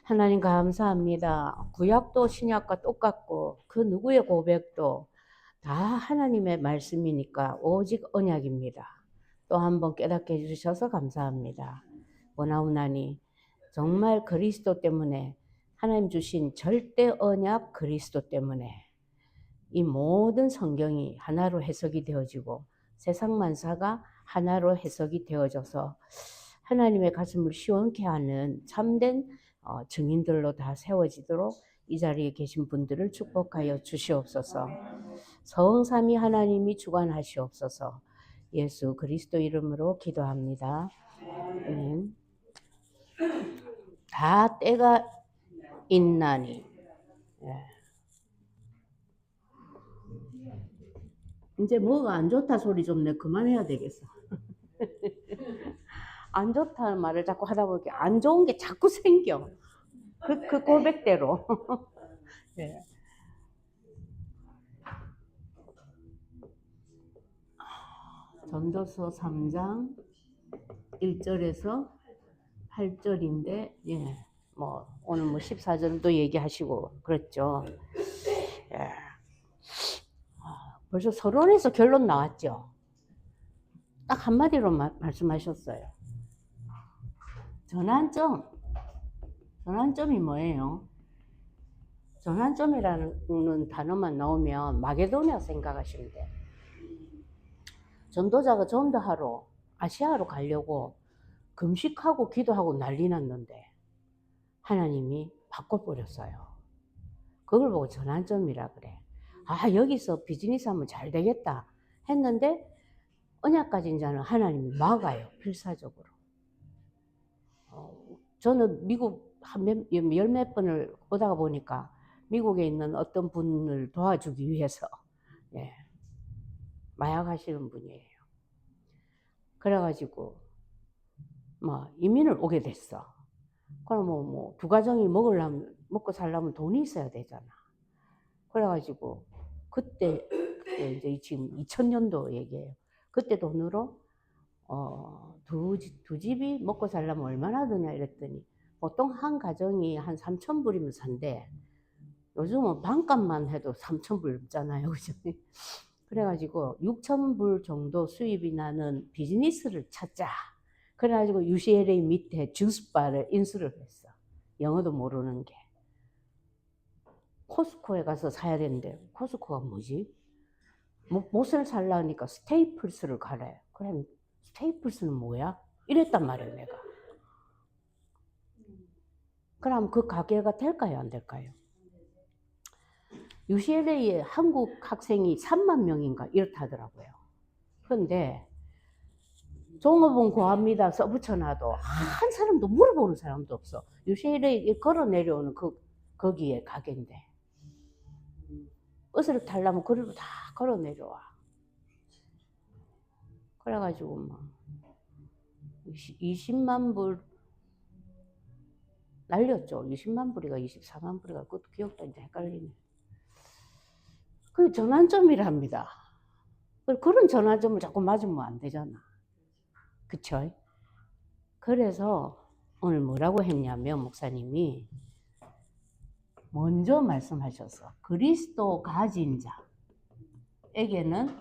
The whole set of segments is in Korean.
하나님 감사합니다. 구약도 신약과 똑같고 그 누구의 고백도 다 하나님의 말씀이니까 오직 언약입니다. 또 한 번 깨닫게 해주셔서 감사합니다. 원하오나니 정말 그리스도 때문에 하나님 주신 절대 언약 그리스도 때문에 이 모든 성경이 하나로 해석이 되어지고 세상 만사가 하나로 해석이 되어져서 하나님의 가슴을 시원케 하는 참된 증인들로 다 세워지도록 이 자리에 계신 분들을 축복하여 주시옵소서. 성삼위 하나님이 주관하시옵소서. 예수 그리스도 이름으로 기도합니다. 아멘. 다 때가 있나니. 이제 뭐가 안 좋다 소리 좀 내 그만해야 되겠어. 안 좋다는 말을 자꾸 하다 보니까 안 좋은 게 자꾸 생겨. 그 고백대로. 네. 전도서 3장 1절에서 8절인데, 예, 뭐, 오늘 뭐 14절도 얘기하시고, 그랬죠. 예. 벌써 서론에서 결론 나왔죠. 딱 한마디로 말씀하셨어요. 전환점이 뭐예요? 전환점이라는 단어만 나오면 마게도냐 생각하시면 돼요. 전도자가 전도하러 아시아로 가려고 금식하고 기도하고 난리 났는데 하나님이 바꿔버렸어요. 그걸 보고 전환점이라 그래. 아, 여기서 비즈니스 하면 잘 되겠다 했는데 언약까지 이제는 하나님이 막아요. 필사적으로. 저는 미국 열 몇 번을 오다가 보니까 미국에 있는 어떤 분을 도와주기 위해서, 예, 마약 하시는 분이에요. 그래가지고 뭐 이민을 오게 됐어. 그럼 뭐 두 가정이 먹고 살려면 돈이 있어야 되잖아. 그래가지고 그때 이제 지금 2000년도 얘기예요. 그때 돈으로 두 집이 먹고 살려면 얼마나 드냐 이랬더니 보통 한 가정이 한 3,000불이면 산대. 요즘은 반값만 해도 3,000불 넘잖아요. 그죠? 그래가지고 6,000불 정도 수입이 나는 비즈니스를 찾자. 그래가지고 UCLA 밑에 주스바를 인수를 했어. 영어도 모르는 게. 코스코에 가서 사야 되는데 코스코가 뭐지? 못을 살라니까 스테이플스를 가래. 그래, 스테이플스는 뭐야? 이랬단 말이에요, 내가. 그럼 그 가게가 될까요, 안 될까요? UCLA에 한국 학생이 3만 명인가 이렇다더라고요. 그런데 종업원 구합니다 써붙여놔도 한 사람도 물어보는 사람도 없어. UCLA에 걸어 내려오는 거기에 가게인데 버스를 타려면 거리로 다 걸어 내려와. 그래가지고 뭐 20만 불 날렸죠. 20만 불이가 24만 불이가 그것도 기억도 이제 헷갈리네. 그 전환점이랍니다. 그런 전환점을 자꾸 맞으면 안 되잖아. 그쵸? 그래서 오늘 뭐라고 했냐면 목사님이 먼저 말씀하셔서 그리스도 가진 자에게는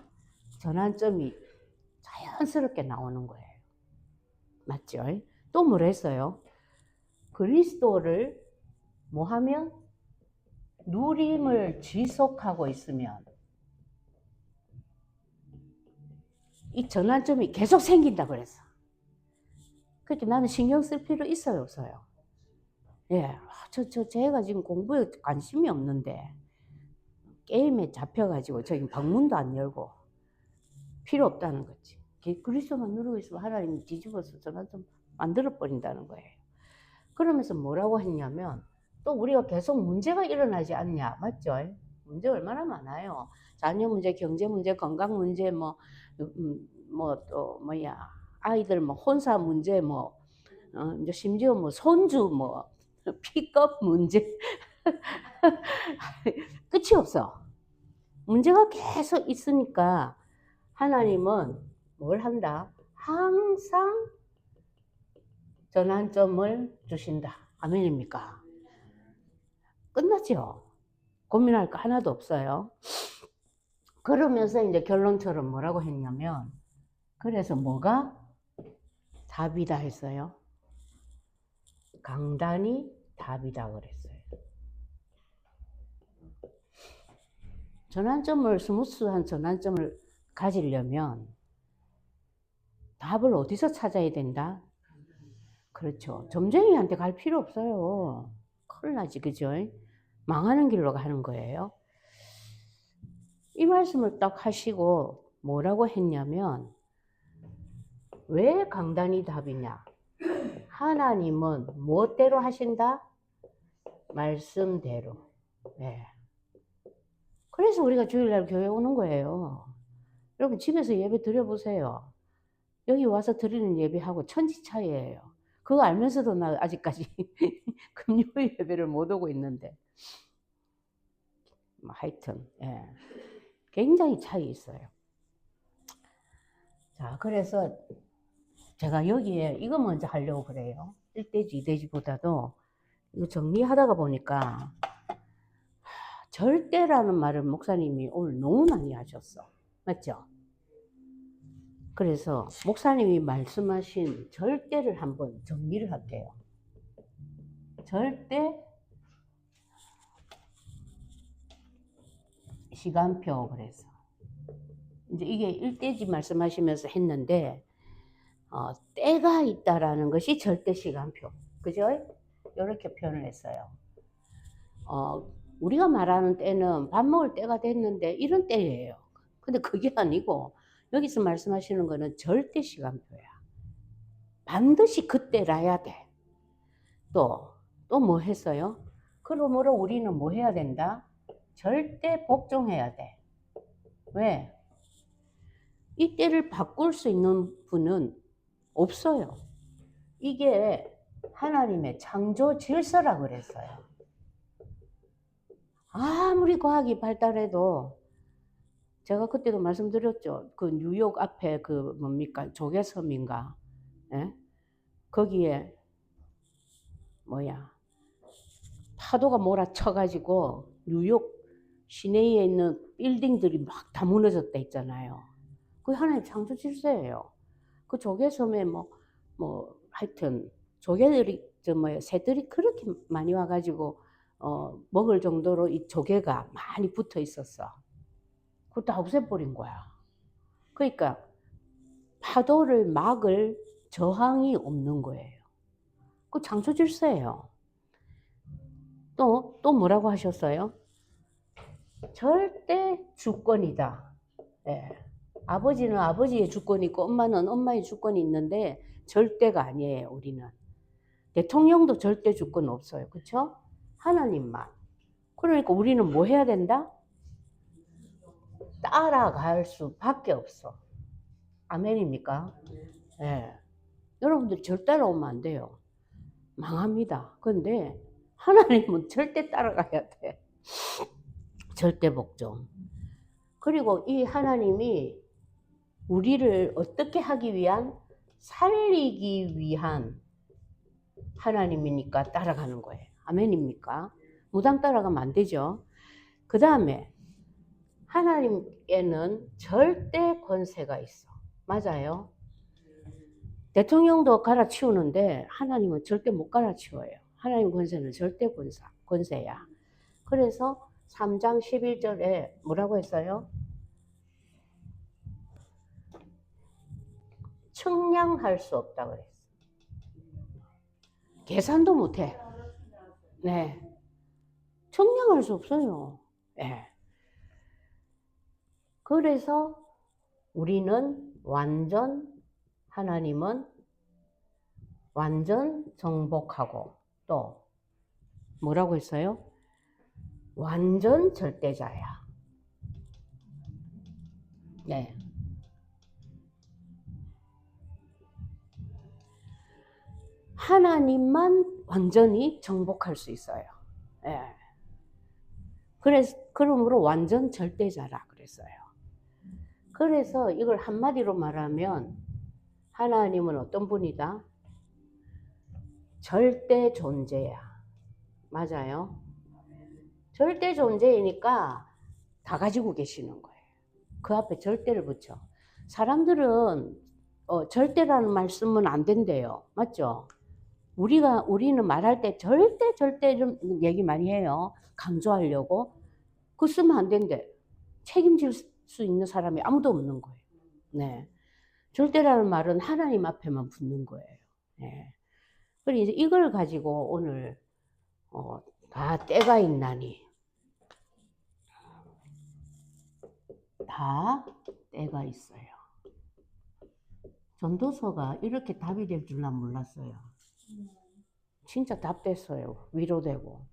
전환점이 자연스럽게 나오는 거예요. 맞죠? 또 뭘 했어요? 그리스도를 뭐 하면? 누림을 지속하고 있으면 이 전환점이 계속 생긴다 그랬어. 그렇게 나는 신경 쓸 필요 있어요, 없어요? 예, 제가 지금 공부에 관심이 없는데 게임에 잡혀가지고 저기 방문도 안 열고 필요 없다는 거지. 그리스도만 누르고 있으면 하나님이 뒤집어서 전환점 만들어버린다는 거예요. 그러면서 뭐라고 했냐면 또 우리가 계속 문제가 일어나지 않냐, 맞죠? 문제 얼마나 많아요. 자녀 문제, 경제 문제, 건강 문제, 또 뭐야, 아이들 뭐 혼사 문제, 이제 심지어 뭐 손주 픽업 문제 끝이 없어. 문제가 계속 있으니까 하나님은 뭘 한다? 항상 전환점을 주신다. 아멘입니까? 끝났죠. 고민할 거 하나도 없어요. 그러면서 이제 결론처럼 뭐라고 했냐면, 그래서 뭐가 답이다 했어요. 강단이 답이다 그랬어요. 전환점을, 스무스한 전환점을 가지려면 답을 어디서 찾아야 된다? 그렇죠. 점쟁이한테 갈 필요 없어요. 큰일 나지, 그죠? 망하는 길로 가는 거예요. 이 말씀을 딱 하시고 뭐라고 했냐면, 왜 강단이 답이냐? 하나님은 무엇대로 하신다? 말씀대로. 네. 그래서 우리가 주일날 교회 오는 거예요. 여러분 집에서 예배 드려보세요. 여기 와서 드리는 예배하고 천지 차이예요. 그거 알면서도 나 아직까지 금요일 예배를 못 오고 있는데. 하여튼 예. 굉장히 차이 있어요. 자, 그래서 제가 여기에 이거 먼저 하려고 그래요. 1대지, 2대지보다도 이거 정리하다가 보니까 절대라는 말을 목사님이 오늘 너무 많이 하셨어. 맞죠? 그래서 목사님이 말씀하신 절대를 한번 정리를 할게요. 절대 시간표 그래서 이제 이게 1대지 말씀하시면서 했는데 때가 있다라는 것이 절대 시간표. 그죠? 이렇게 표현을 했어요. 우리가 말하는 때는 밥 먹을 때가 됐는데 이런 때예요. 근데 그게 아니고 여기서 말씀하시는 거는 절대 시간표야. 반드시 그때라야 돼. 또 뭐 했어요? 그러므로 우리는 뭐 해야 된다? 절대 복종해야 돼. 왜? 이 때를 바꿀 수 있는 분은 없어요. 이게 하나님의 창조 질서라 그랬어요. 아무리 과학이 발달해도 제가 그때도 말씀드렸죠. 그 뉴욕 앞에 그 뭡니까 조개섬인가? 예? 거기에 파도가 몰아쳐가지고 뉴욕 시내에 있는 빌딩들이 막 다 무너졌다 있잖아요. 그게 하나의 창조 질서예요. 그 조개섬에 하여튼 조개들이 새들이 그렇게 많이 와가지고 먹을 정도로 이 조개가 많이 붙어 있었어. 그거 다 없애버린 거야. 그러니까 파도를 막을 저항이 없는 거예요. 그 창조 질서예요. 또 뭐라고 하셨어요? 절대 주권이다. 예. 아버지는 아버지의 주권이 있고 엄마는 엄마의 주권이 있는데 절대가 아니에요. 우리는. 대통령도 절대 주권 없어요. 그렇죠? 하나님만. 그러니까 우리는 뭐 해야 된다? 따라갈 수밖에 없어. 아멘입니까? 예. 여러분들 절 따라오면 안 돼요. 망합니다. 근데 하나님은 절대 따라가야 돼. 절대 복종. 그리고 이 하나님이 우리를 어떻게 하기 위한? 살리기 위한 하나님이니까 따라가는 거예요. 아멘입니까? 무당 따라가면 안 되죠. 그 다음에 하나님께는 절대 권세가 있어. 맞아요. 대통령도 갈아치우는데 하나님은 절대 못 갈아치워요. 하나님 권세는 절대 권세야. 그래서 3장 11절에 뭐라고 했어요? 측량할 수 없다 그랬어. 계산도 못해. 네. 측량할 수 없어요. 네. 그래서 우리는 하나님은 완전 정복하고 또 뭐라고 했어요? 완전 절대자야. 네. 하나님만 완전히 정복할 수 있어요. 네. 그러므로 완전 절대자라 그랬어요. 그래서 이걸 한마디로 말하면 하나님은 어떤 분이다? 절대 존재야. 맞아요. 절대 존재이니까 다 가지고 계시는 거예요. 그 앞에 절대를 붙여. 사람들은 절대라는 말 쓰면 안 된대요. 맞죠? 우리는 말할 때 절대 좀 얘기 많이 해요. 강조하려고. 그거 쓰면 안 된대. 책임질 수 있는 사람이 아무도 없는 거예요. 네. 절대라는 말은 하나님 앞에만 붙는 거예요. 네. 그리고 이제 이걸 가지고 오늘 다 때가 있나니 다 때가 있어요. 전도서가 이렇게 답이 될 줄 난 몰랐어요. 진짜 답됐어요. 위로되고.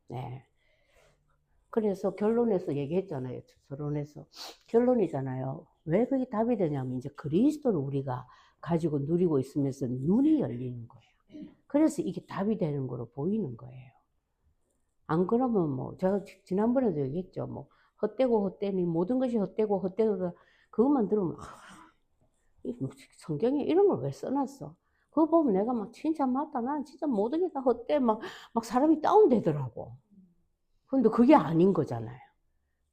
네. 그래서 결론에서 얘기했잖아요. 서론에서. 결론이잖아요. 왜 그게 답이 되냐면 이제 그리스도를 우리가 가지고 누리고 있으면서 눈이 열리는 거예요. 그래서 이게 답이 되는 거로 보이는 거예요. 안 그러면 뭐 제가 지난번에도 얘기했죠. 뭐 헛되고 헛되니 모든 것이 헛되고 헛되고 그것만 들으면 성경에 이런 걸 왜 써놨어? 그거 보면 내가 막 진짜 맞다. 난 진짜 모든 게 다 헛돼. 막 사람이 다운되더라고. 근데 그게 아닌 거잖아요.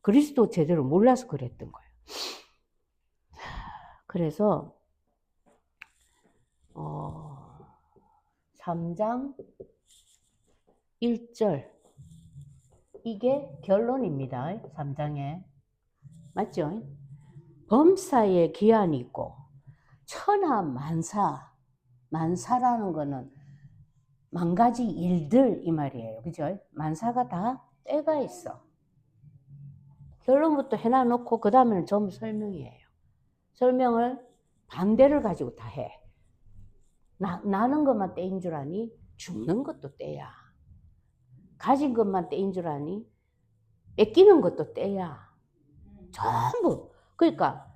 그리스도 제대로 몰라서 그랬던 거예요. 그래서 3장 1절 이게 결론입니다. 3장에 맞죠? 범사에 기한이 있고 천하 만사라는 거는 만 가지 일들 이 말이에요. 그죠? 만사가 다 때가 있어. 결론부터 해놔놓고 그 다음에는 전부 설명이에요. 설명을 반대를 가지고 다 해. 나는 것만 때인 줄 아니? 죽는 것도 때야. 가진 것만 때인 줄 아니? 뺏기는 것도 때야. 전부. 그러니까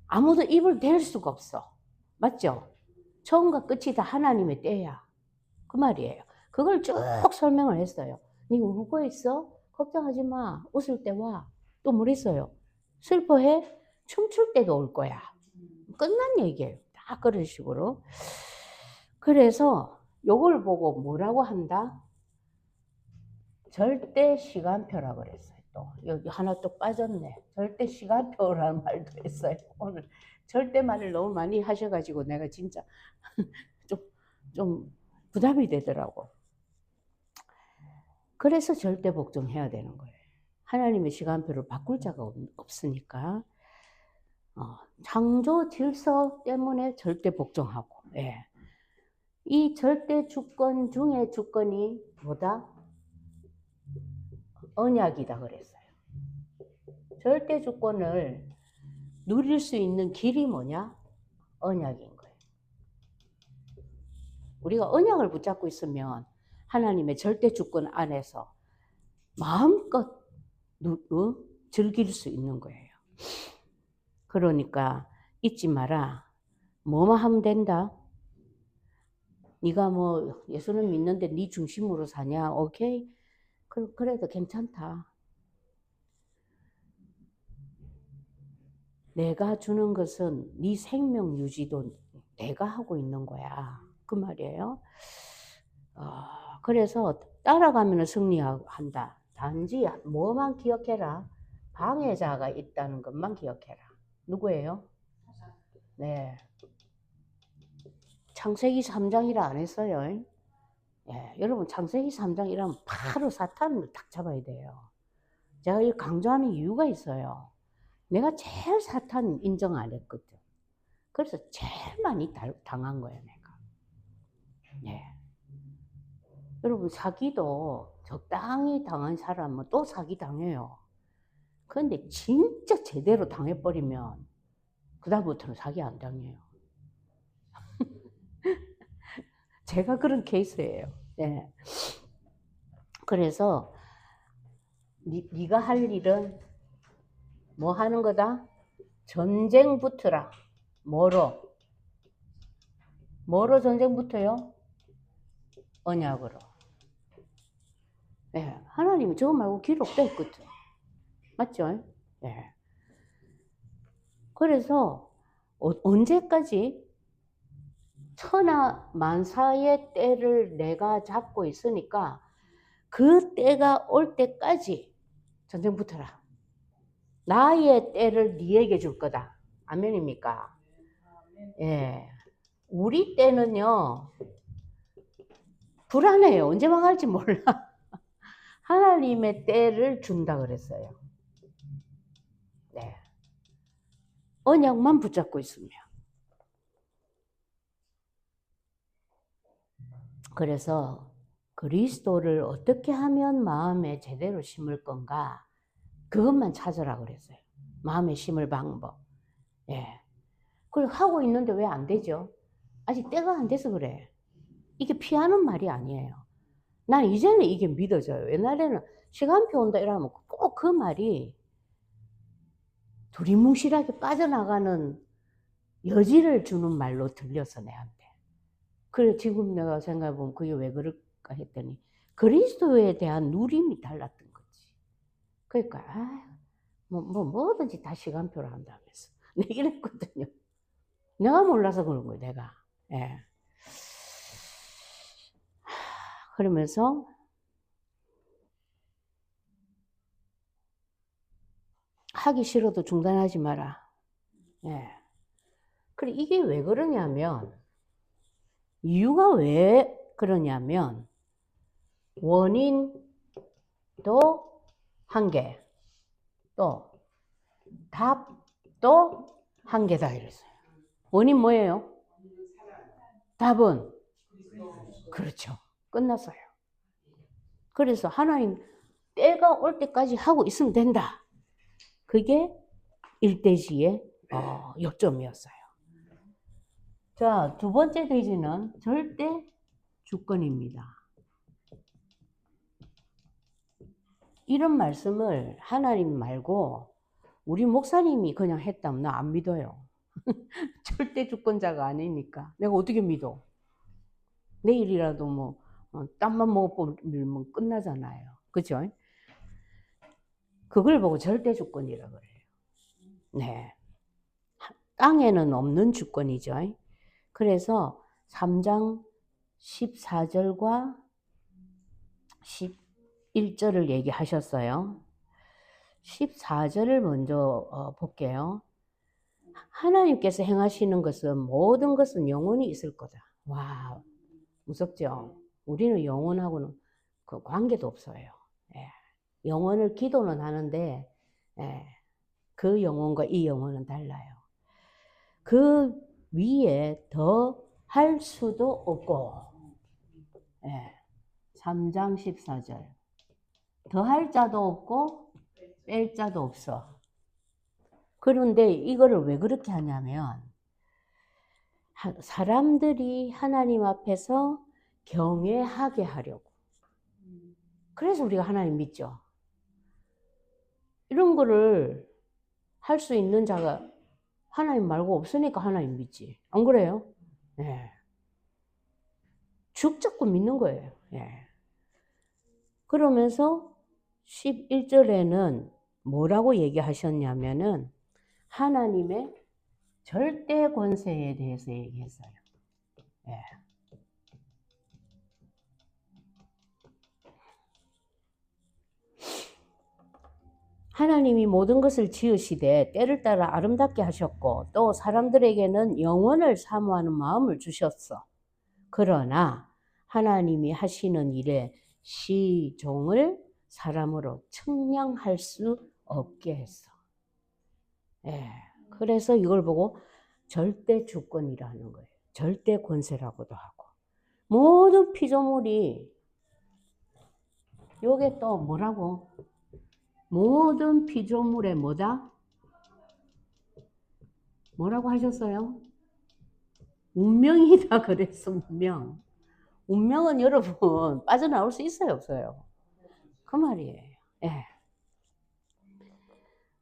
아무도 입을 댈 수가 없어. 맞죠? 처음과 끝이 다 하나님의 때야. 그 말이에요. 그걸 쭉 설명을 했어요. 니 울고 있어? 걱정하지 마. 웃을 때 와. 또 뭘 했어요? 슬퍼해? 춤출 때도 올 거야. 끝난 얘기예요. 다 그런 식으로. 그래서 요걸 보고 뭐라고 한다? 절대 시간표라고 그랬어요. 또 여기 하나 또 빠졌네. 절대 시간표라는 말도 했어요. 오늘 절대 말을 너무 많이 하셔가지고 내가 진짜 좀 부담이 되더라고. 그래서 절대 복종해야 되는 거예요. 하나님의 시간표를 바꿀 자가 없으니까. 창조 질서 때문에 절대 복종하고. 예. 이 절대 주권 중에 주권이 뭐다? 언약이다 그랬어요. 절대 주권을 누릴 수 있는 길이 뭐냐? 언약인 거예요. 우리가 언약을 붙잡고 있으면 하나님의 절대 주권 안에서 마음껏 즐길 수 있는 거예요. 그러니까 잊지 마라. 뭐만 하면 된다. 네가 뭐 예수는 믿는데 네 중심으로 사냐? 오케이. 그래도 괜찮다. 내가 주는 것은 네 생명 유지도 내가 하고 있는 거야. 그 말이에요. 그래서 따라가면 승리한다. 단지 뭐만 기억해라. 방해자가 있다는 것만 기억해라. 누구예요? 네. 창세기 3장이라 안 했어요. 예, 여러분 창세기 3장이라면 바로 사탄을 딱 잡아야 돼요. 제가 이 강조하는 이유가 있어요. 내가 제일 사탄 인정 안 했거든. 그래서 제일 많이 당한 거예요, 내가. 예. 여러분 사기도 적당히 당한 사람은 또 사기 당해요. 그런데 진짜 제대로 당해버리면 그다음부터는 사기 안 당해요. 제가 그런 케이스예요. 예. 그래서 네가 할 일은 뭐 하는 거다? 전쟁 붙으라. 뭐로 전쟁 붙어요? 언약으로. 예. 하나님이 저거 말고 기록돼 있거든. 맞죠? 예. 그래서 언제까지 천하 만사의 때를 내가 잡고 있으니까 그 때가 올 때까지 전쟁 붙어라. 나의 때를 네에게 줄 거다. 아멘입니까? 예. 우리 때는요, 불안해요. 언제 망할지 몰라. 하나님의 때를 준다 그랬어요. 네. 언약만 붙잡고 있으면. 그래서 그리스도를 어떻게 하면 마음에 제대로 심을 건가? 그것만 찾으라 그랬어요. 마음에 심을 방법. 예. 그걸 하고 있는데 왜 안 되죠? 아직 때가 안 돼서 그래. 이게 피하는 말이 아니에요. 난 이제는 이게 믿어져요. 옛날에는 시간표 온다 이러면 꼭 그 말이 두리뭉실하게 빠져나가는 여지를 주는 말로 들려서 내한테. 그래 지금 내가 생각해보면 그게 왜 그럴까 했더니 그리스도에 대한 누림이 달랐던 거지. 그러니까 뭐든지 다 시간표로 한다면서. 내 이랬거든요. 내가 몰라서 그런 거예요. 내가. 예. 그러면서 하기 싫어도 중단하지 마라. 예. 그래 이게 왜 그러냐면 이유가 왜 그러냐면 원인도 한 개, 또 답도 한 개다 이랬어요. 원인 뭐예요? 답은 그렇죠. 끝났어요. 그래서 하나님 때가 올 때까지 하고 있으면 된다. 그게 일대지의 요점이었어요. 자, 두 번째 대지는 절대 주권입니다. 이런 말씀을 하나님 말고 우리 목사님이 그냥 했다면 나 안 믿어요. 절대 주권자가 아니니까. 내가 어떻게 믿어? 내일이라도 뭐 땀만 먹어보면 끝나잖아요. 그죠? 그걸 보고 절대 주권이라고 그래요. 네. 땅에는 없는 주권이죠. 그래서 3장 14절과 11절을 얘기하셨어요. 14절을 먼저 볼게요. 하나님께서 행하시는 것은 모든 것은 영원히 있을 거다. 와, 무섭죠? 우리는 영원하고는 그 관계도 없어요. 예. 영혼을 기도는 하는데 예. 그 영혼과 이 영혼은 달라요. 그 위에 더 할 수도 없고 예. 3장 14절 더 할 자도 없고 뺄 자도 없어. 그런데 이거를 왜 그렇게 하냐면 사람들이 하나님 앞에서 경외하게 하려고. 그래서 우리가 하나님 믿죠. 이런 거를 할 수 있는 자가 하나님 말고 없으니까 하나님 믿지. 안 그래요? 예. 죽 잡고 믿는 거예요. 예. 그러면서 11절에는 뭐라고 얘기하셨냐면은 하나님의 절대 권세에 대해서 얘기했어요. 예. 하나님이 모든 것을 지으시되 때를 따라 아름답게 하셨고 또 사람들에게는 영원을 사모하는 마음을 주셨어. 그러나 하나님이 하시는 일에 시종을 사람으로 측량할 수 없게 했어. 예. 그래서 이걸 보고 절대 주권이라는 거예요. 절대 권세라고도 하고. 모든 피조물이 요게 또 뭐라고? 모든 피조물의 뭐다? 뭐라고 하셨어요? 운명이다 그랬어. 운명. 운명은 여러분 빠져나올 수 있어요 없어요? 그 말이에요. 예.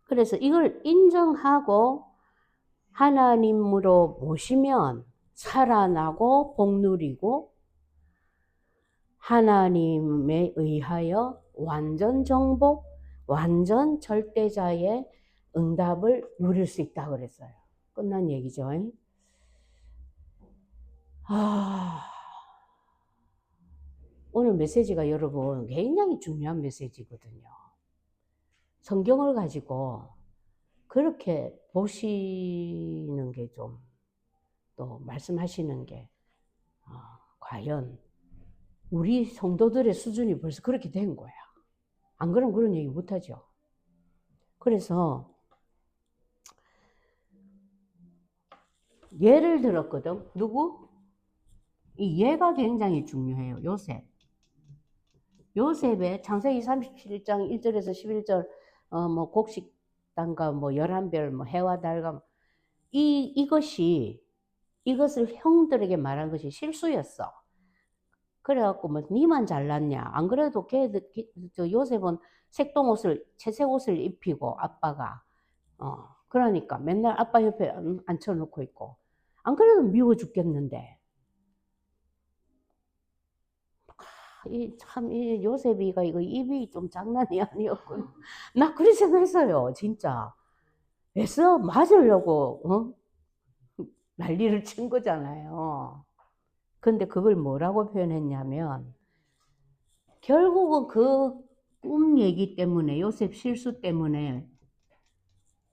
그래서 이걸 인정하고 하나님으로 모시면 살아나고 복 누리고 하나님에 의하여 완전 정복, 완전 절대자의 응답을 누릴 수 있다 그랬어요. 끝난 얘기죠. 오늘 메시지가 여러분 굉장히 중요한 메시지거든요. 성경을 가지고 그렇게 보시는 게 좀, 또 말씀하시는 게 과연 우리 성도들의 수준이 벌써 그렇게 된 거야. 안 그러면 그런 얘기 못하죠. 그래서 예를 들었거든. 누구? 이 예가 굉장히 중요해요. 요셉. 요셉의 창세기 37장 1절에서 11절 뭐 곡식단과 뭐 11별 뭐 해와 달과 이것을 형들에게 말한 것이 실수였어. 그래갖고 뭐 니만 잘났냐? 안 그래도 요셉은 색동옷을 채색 옷을 입히고 아빠가 그러니까 맨날 아빠 옆에 앉혀놓고 있고 안 그래도 미워 죽겠는데 이 요셉이가 이거 입이 좀 장난이 아니었군. 나 그렇게 생각했어요, 진짜. 애써 맞으려고 난리를 친 거잖아요. 근데 그걸 뭐라고 표현했냐면 결국은 그 꿈 얘기 때문에 요셉 실수 때문에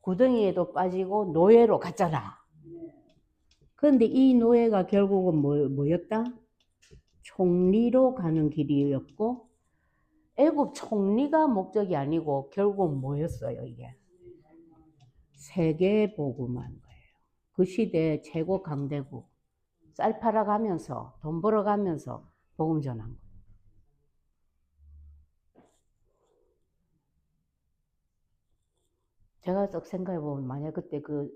구덩이에도 빠지고 노예로 갔잖아. 그런데 이 노예가 결국은 뭐였다? 총리로 가는 길이었고 애굽 총리가 목적이 아니고 결국 뭐였어요 이게? 세계 복음한 거예요. 그 시대 최고 강대국. 쌀 팔아가면서 돈 벌어가면서 복음 전한 거예요. 제가 딱 생각해보면 만약 그때 그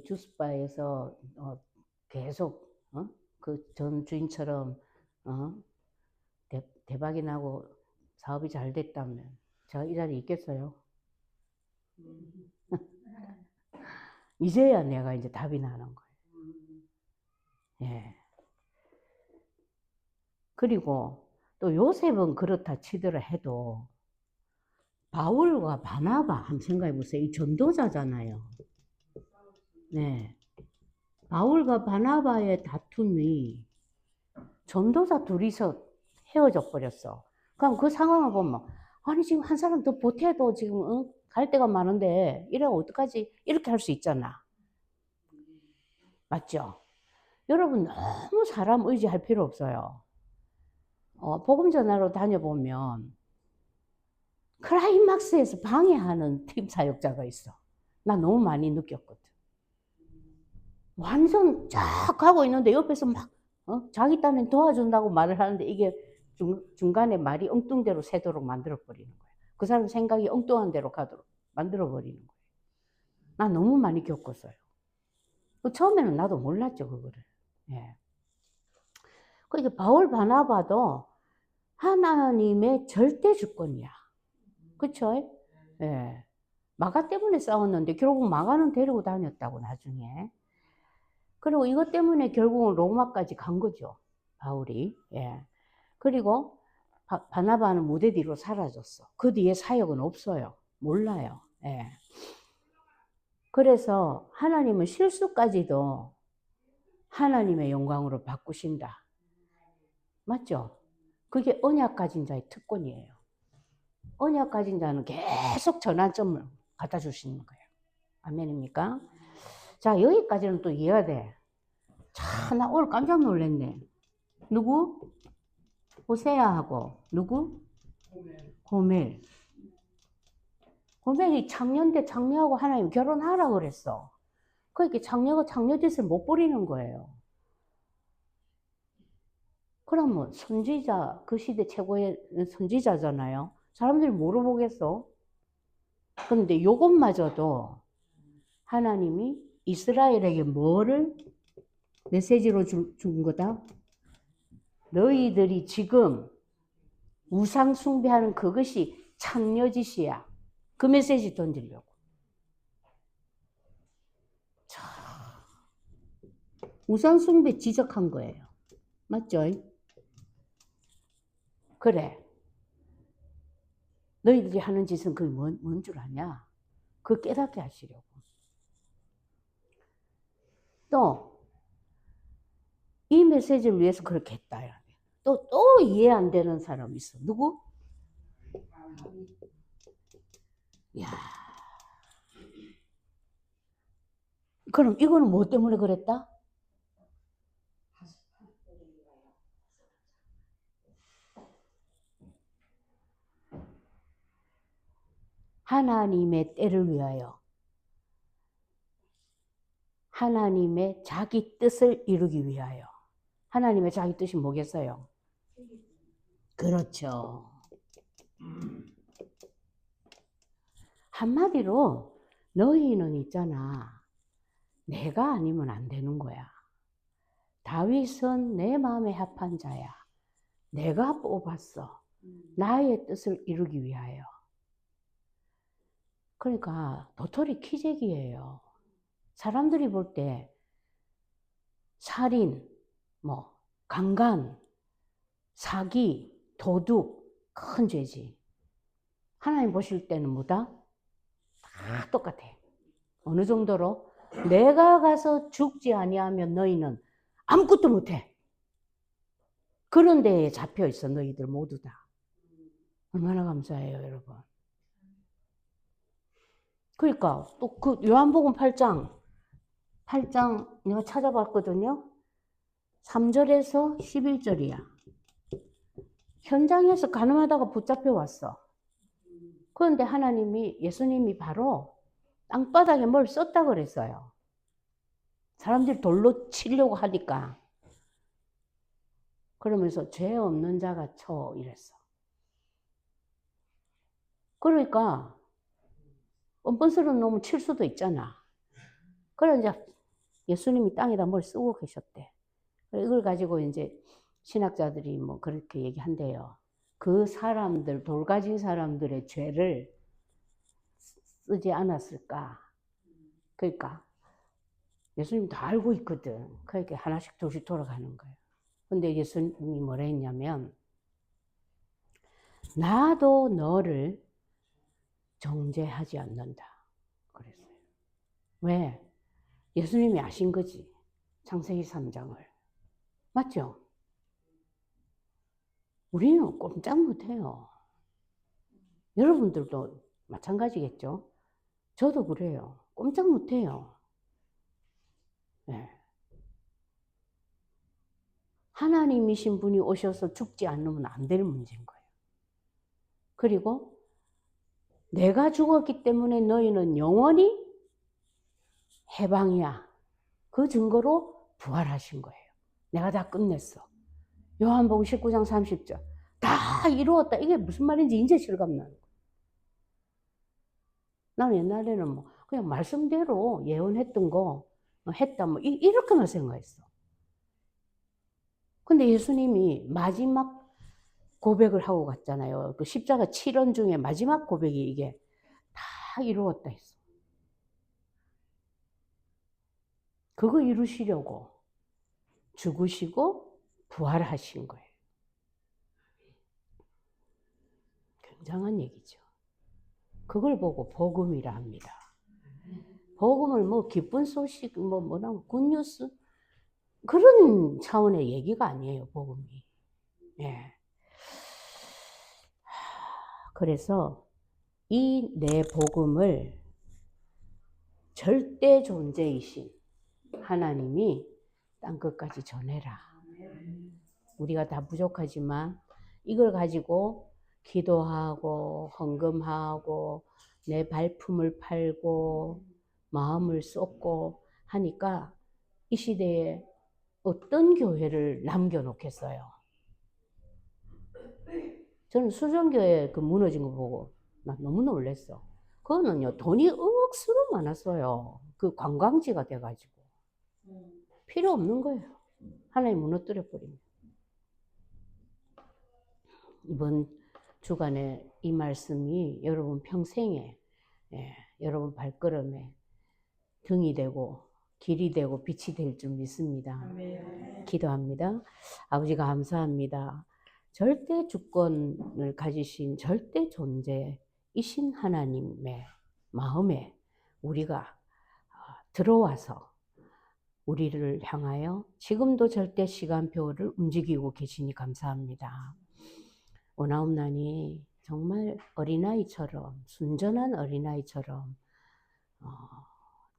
주스바에서 계속 그 전 주인처럼 대박이 나고 사업이 잘 됐다면 제가 이 자리에 있겠어요? 이제야 내가 이제 답이 나는 거예요. 예. 그리고 또 요셉은 그렇다 치더라 해도 바울과 바나바 한번 생각해 보세요. 이 전도자잖아요. 네. 바울과 바나바의 다툼이 전도자 둘이서 헤어져 버렸어. 그럼 그 상황을 보면 아니 지금 한 사람 더 보태도 지금 갈 데가 많은데 이러면 어떡하지? 이렇게 할 수 있잖아. 맞죠? 여러분 너무 사람 의지할 필요 없어요. 복음 전하러 다녀보면 클라이막스에서 방해하는 팀 사역자가 있어. 나 너무 많이 느꼈거든. 완전 쫙 가고 있는데 옆에서 막 자기 딴엔 도와준다고 말을 하는데 이게 중간에 말이 엉뚱대로 새도록 만들어버리는 거야. 그 사람 생각이 엉뚱한 대로 가도록 만들어버리는 거야. 나 너무 많이 겪었어요. 처음에는 나도 몰랐죠, 그거를. 예. 그러니까 바울 바나바도 하나님의 절대 주권이야. 그쵸? 예. 마가 때문에 싸웠는데 결국 마가는 데리고 다녔다고 나중에. 그리고 이것 때문에 결국은 로마까지 간 거죠. 바울이. 예. 그리고 바나바는 무대 뒤로 사라졌어. 그 뒤에 사역은 없어요. 몰라요. 예. 그래서 하나님은 실수까지도 하나님의 영광으로 바꾸신다. 맞죠? 그게 언약 가진 자의 특권이에요. 언약 가진 자는 계속 전환점을 갖다 주시는 거예요. 아멘입니까? 자, 여기까지는 또 이해가 돼. 자, 나 오늘 깜짝 놀랐네. 누구? 호세아하고 누구? 고멜. 고멜이 창녀인데 창녀하고 하나님 결혼하라 그랬어. 그러니까 창녀가 창녀 짓을 못 부리는 거예요. 그러면 선지자, 그 시대 최고의 선지자잖아요. 사람들이 뭐로 보겠어? 그런데 요것마저도 하나님이 이스라엘에게 뭐를 메시지로 준 거다? 너희들이 지금 우상 숭배하는 그것이 창녀짓이야. 그 메시지 던지려고. 자, 우상 숭배 지적한 거예요. 맞죠? 그래. 너희들이 하는 짓은 그게 뭔 줄 아냐? 그걸 깨닫게 하시려고. 또 이 메시지를 위해서 그렇게 했다. 또 이해 안 되는 사람 있어. 누구? 야, 그럼 이거는 뭐 때문에 그랬다? 하나님의 때를 위하여. 하나님의 자기 뜻을 이루기 위하여. 하나님의 자기 뜻이 뭐겠어요? 그렇죠. 한마디로 너희는 있잖아. 내가 아니면 안 되는 거야. 다윗은 내 마음에 합한 자야. 내가 뽑았어. 나의 뜻을 이루기 위하여. 그러니까 도토리 키재기예요. 사람들이 볼 때 살인, 강간, 사기, 도둑 큰 죄지. 하나님 보실 때는 뭐다? 다 똑같아. 어느 정도로? 내가 가서 죽지 아니하면 너희는 아무것도 못해. 그런 데에 잡혀 있어 너희들 모두 다. 얼마나 감사해요 여러분. 그러니까 또 그 요한복음 8장 내가 찾아봤거든요. 3절에서 11절이야. 현장에서 가늠하다가 붙잡혀 왔어. 그런데 예수님이 바로 땅바닥에 뭘 썼다 그랬어요. 사람들이 돌로 치려고 하니까. 그러면서 죄 없는 자가 쳐 이랬어. 그러니까 뻔뻔스러운 놈은 칠 수도 있잖아. 그래 이제 예수님이 땅에다 뭘 쓰고 계셨대. 이걸 가지고 이제 신학자들이 뭐 그렇게 얘기한대요. 그 사람들, 돌 가진 사람들의 죄를 쓰지 않았을까. 그러니까 예수님 다 알고 있거든. 그러니까 하나씩 둘씩 돌아가는 거예요. 근데 예수님이 뭐라 했냐면 나도 너를 정죄하지 않는다. 그랬어요. 왜? 예수님이 아신 거지. 창세기 3장을. 맞죠? 우리는 꼼짝 못해요. 여러분들도 마찬가지겠죠? 저도 그래요. 꼼짝 못해요. 네. 하나님이신 분이 오셔서 죽지 않으면 안 될 문제인 거예요. 그리고 내가 죽었기 때문에 너희는 영원히 해방이야. 그 증거로 부활하신 거예요. 내가 다 끝냈어. 요한복음 19장 30절. 다 이루었다. 이게 무슨 말인지 이제 실감나는 거예요. 나는 옛날에는 그냥 말씀대로 예언했던 거 했다 이렇게만 생각했어. 근데 예수님이 마지막 고백을 하고 갔잖아요. 그 십자가 7원 중에 마지막 고백이 이게 다 이루었다 했어. 그거 이루시려고 죽으시고 부활하신 거예요. 굉장한 얘기죠. 그걸 보고 복음이라 합니다. 복음을 기쁜 소식, 굿뉴스 그런 차원의 얘기가 아니에요. 복음이. 예. 그래서 이 내 복음을 절대 존재이신 하나님이 땅끝까지 전해라. 우리가 다 부족하지만 이걸 가지고 기도하고 헌금하고 내 발품을 팔고 마음을 쏟고 하니까 이 시대에 어떤 교회를 남겨놓겠어요. 저는 수정교회 그 무너진 거 보고 나 너무 놀랐어. 그거는요 돈이 억수로 많았어요. 그 관광지가 돼가지고 필요 없는 거예요. 하나님 무너뜨려 버립니다. 이번 주간에 이 말씀이 여러분 평생에 여러분 발걸음에 등이 되고 길이 되고 빛이 될 줄 믿습니다. 아멘. 기도합니다. 아버지 감사합니다. 절대 주권을 가지신 절대 존재이신 하나님의 마음에 우리가 들어와서 우리를 향하여 지금도 절대 시간표를 움직이고 계시니 감사합니다. 오나옵나니 정말 어린아이처럼, 순전한 어린아이처럼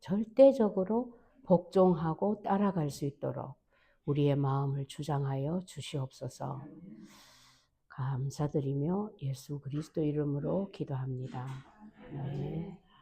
절대적으로 복종하고 따라갈 수 있도록 우리의 마음을 주장하여 주시옵소서. 감사드리며 예수 그리스도 이름으로 기도합니다. 네.